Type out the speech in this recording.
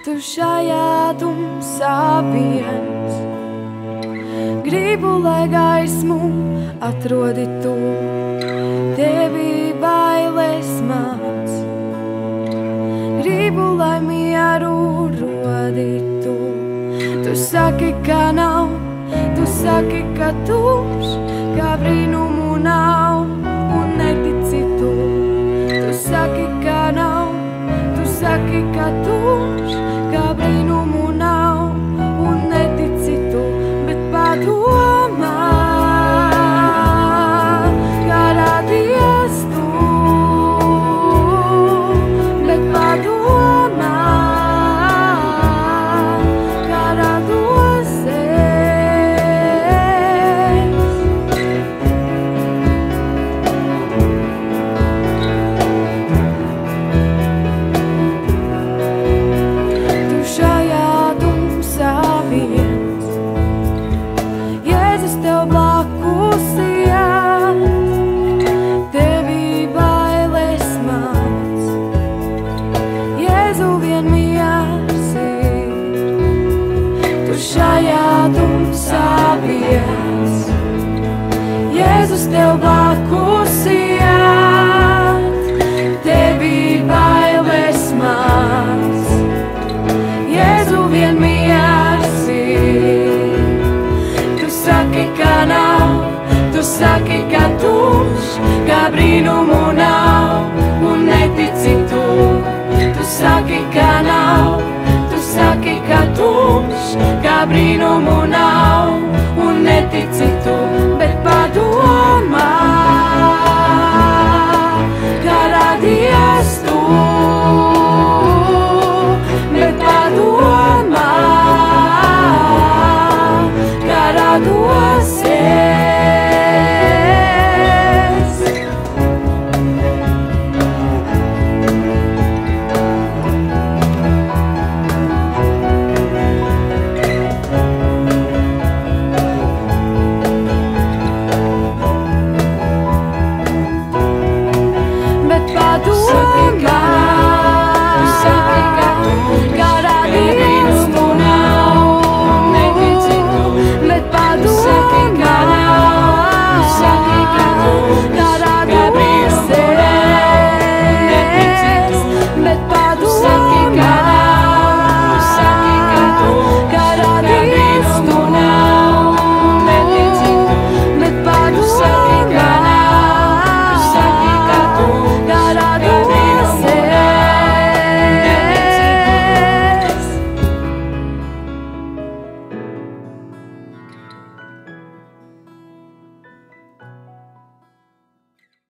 Tu šajā tumsā viens. Gribu, lai gaismu atrodi tu, tevi bailes mans. Gribu, lai mieru rodi tu. Tu saki, ka nav, tu saki, ka tūš, ka brīnumu nav un netici tu. Tu saki, ka nav, tu saki, ka tūš, ka brīnumu nav un netici tu. Bet padomā, kā radies tu. Bet padomā, kā rados Shaya